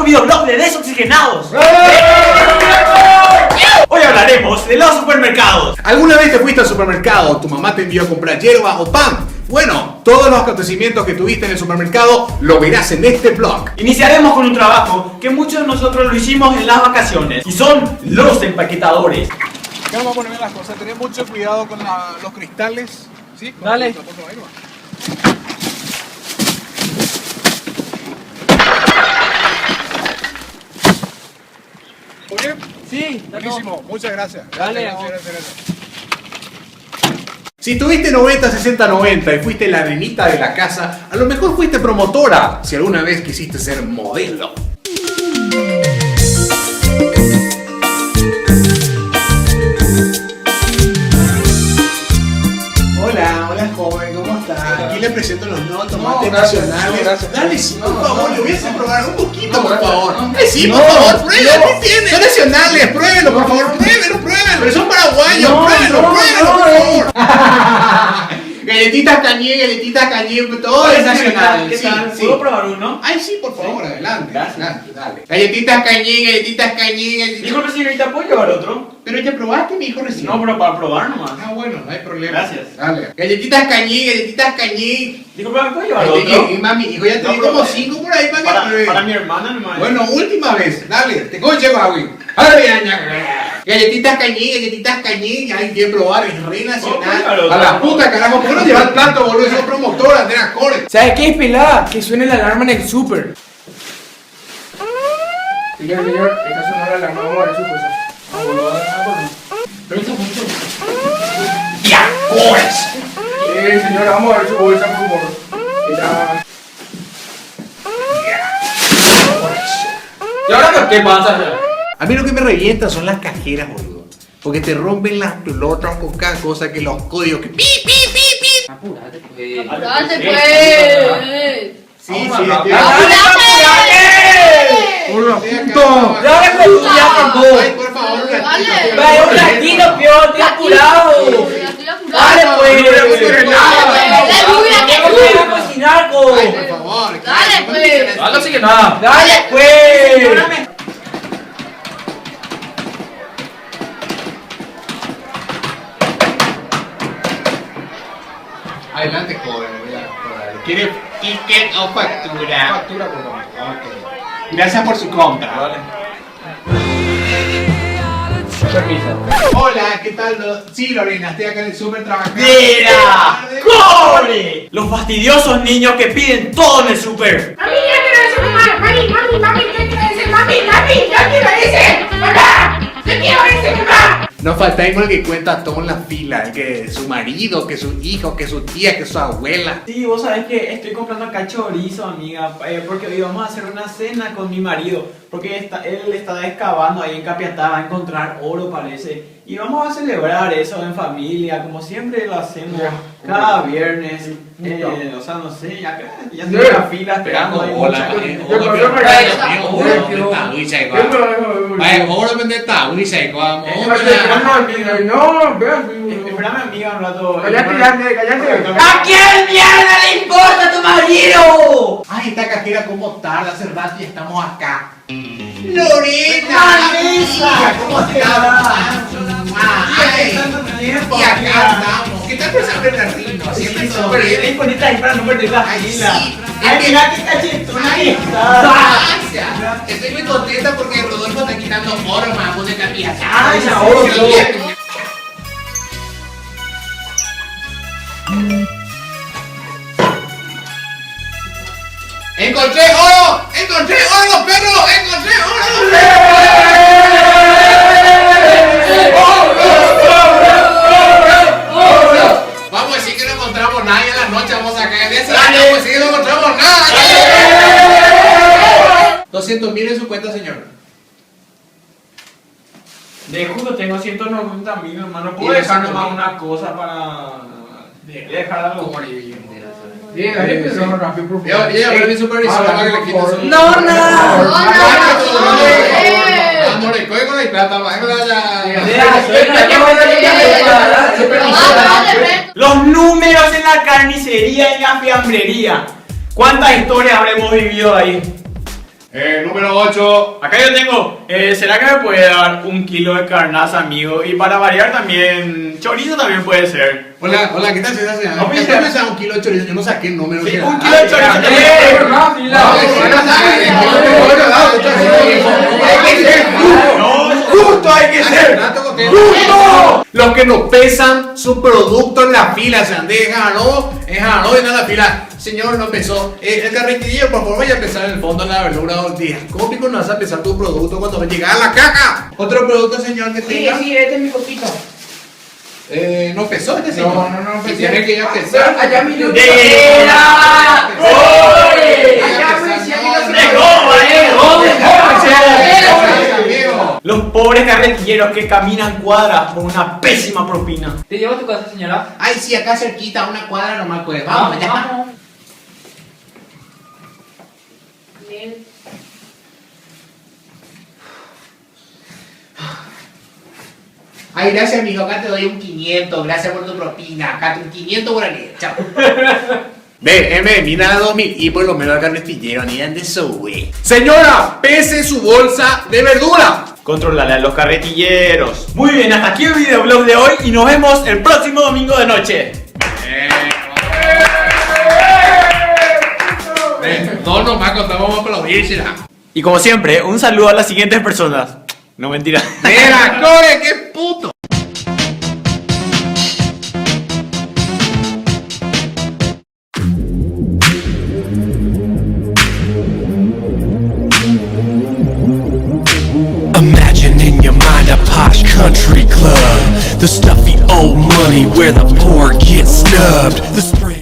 nuevo videoblog de Desoxigenados. Hoy hablaremos de los supermercados. ¿Alguna vez te fuiste al supermercado? ¿Tu mamá te envió a comprar hierba o pan? Bueno, todos los acontecimientos que tuviste en el supermercado lo verás en este blog. Iniciaremos con un trabajo que muchos de nosotros lo hicimos en las vacaciones y son los empaquetadores. Acá vamos a poner las cosas, tened mucho cuidado con los cristales. ¿Sí? Dale. Oye, Sí, buenísimo, muchas gracias. Dale, Gracias. Si tuviste 90, 60, 90 y fuiste la arenita de la casa, a lo mejor fuiste promotora, si alguna vez quisiste ser modelo. Hola joven, ¿cómo está? Aquí le presento los nuevos tomates nacionales. gracias. Dale, sí, por favor, le voy a hacer probar un poquito, por gracias. favor. Sí, por favor, pruébelo, ¿qué tiene? Son nacionales, pruébelo, por favor, pruébelo. Pero son paraguayos, pruébelo, por favor. Galletitas cañé, todo es nacional. ¿Qué Sí, tal? sí. ¿Puedo probar uno? Ay, sí, por favor, adelante. Gracias. Adelante, dale. Galletitas cañé. Disculpe, señorita, ¿puedo llevar otro? Pero ya probaste, mi hijo, recién. No, pero para probar nomás. Ah, bueno, no hay problema. Gracias. Dale. Galletitas cañé. Disculpe, ¿me puedo llevar Ay, otro? mami, hijo, ya te No, di pero- como 5 por ahí para que pruebe. Para mi hermana nomás. Bueno, última vez, dale, te coche, Bawi. Galletitas cañé, hay que probar, es re nacional. A la puta, carajo, ¿por qué no llevas el plato, boludo? Sos promotora, tenés core. ¿Sabes qué es pelada? Que suene la alarma en el súper. Señor, esta sonó la alarma, vamos a ver su cosa. Pero eso es mucho. ¡Ya, cores! Señora, vamos a ver su bolsa, por favor. Era... ¿Y ahora qué pasa? A mí lo que me revienta son las cajeras, boludo. Porque te rompen las pelotas con cada cosa, que los códigos que pi. Apurate, pues. ¡Date, pues! Sí, ¡Apurate! ¡Hola, Estoy acá. puto! ¡Dale, pues, ya, por favor! Ay, por favor, un ratito. Dale. ¡Vaya, un latino, peor! ¡Estoy apurado! ¡Dale, pues! ¡Voy a cocinar, co! Ay, por favor. Dale, pues. Dale, así que nada. ¡Dale, pues! Adelante, joven, voy a probar. ¿Quiere ticket o factura? Factura, por favor. Ok. Gracias por su compra. Permiso. Hola, ¿qué tal? Sí, Lorena, estoy acá en el súper trabajando. ¡Mira! ¡Corre! Los fastidiosos niños que piden todo en el súper. Mami, ya quiero decir mami, ¿qué quiero decir mami, ya quiero decir mamá, ¿qué quiero decir mamá? Nos falta el que cuenta todo en la fila, el que su marido, que su hijo, que su tía, que su abuela. Sí, vos sabés que estoy comprando acá chorizo, amiga, porque hoy vamos a hacer una cena con mi marido, porque él está excavando ahí en Capiatá, va a encontrar oro, parece, y vamos a celebrar eso en familia, como siempre lo hacemos cada viernes. O sea, no sé, ya estoy en la fila esperando. hay mucha gente. No, vean. Espérame, amiga, un rato. Cállate. ¿A quién mierda le importa tu marido? Ay, esta cajera cómo tarda, hace rato y estamos acá. Lorena, Vanessa, ¿cómo estás? Ay, y acá estamos. ¿Qué tal pensar en el ritmo? Siempre súper bien. Bonita ahí para no perder la Ay, fila. sí. Ay, mira qué cachetona que está. Gracias. Estoy muy contenta porque Rodolfo está quitando oro, mamón de Capiatá. Ay, ya, oro, Sí, oro. ¡Encontré oro! ¡Perro! ¡Encontré oro! Vamos a decir que no encontramos nada y en la noche vamos a caer de esa. Vamos a decir que no encontramos nada. 200.000 en su cuenta, señor. De justo tengo 190.000, hermano. Y ¿Puedo dejar de nomás una cosa para dejar algo? Yo llamé a mi supervisor para que le quite su... No. Amor, el código de plata, Los números en la carnicería y la fiambrería. ¿Cuántas historias habremos vivido ahí? Número 8. Acá yo tengo. ¿Será que me puede dar 1 kilo de carnaza, amigo? Y para variar también, chorizo también puede ser. Hola, ¿qué tal, señora? No, ¿Qué mira. tal me da 1 kilo de chorizo? Yo no saqué el número. Sí, señora. 1 kilo de chorizo también. Justo hay que ser. ¡Justo! Los que no pesan su producto en la fila, se han dejado, y nada en la fila. Señor, no pesó. El carretillo, por favor, vaya a pesar en el fondo de la verdura del día. ¿Cómo pico no vas a pesar tu producto cuando me llega a la caja? Otro producto, señor, que Sí, tenga. sí, este es mi copito. No pesó este señor. No, Y tiene que ir a pesar. Allá mi Allá me decía que no se Los pobres carretilleros que caminan cuadras por una pésima propina. ¿Te llevo a tu casa, señora? Ay, sí, acá cerquita, una cuadra nomás pues. Vamos, ya. Vamos. Ay, gracias, amigo. Acá te doy un 500. Gracias por tu propina. Acá un 500 por aquí. Chao. Ve, mira 2000 y por lo menos acá carretillero, ni de eso, güey. Señora, pese su bolsa de verdura. Controlarle a los carretilleros. Muy bien, hasta aquí el videoblog de hoy y nos vemos el próximo domingo de noche. No, nomás contamos a aplaudírsela. Y como siempre, un saludo a las siguientes personas. No mentira. Mira, core, qué puto. Imagine in your mind a posh country club, the stuffy old money where the poor get snubbed. The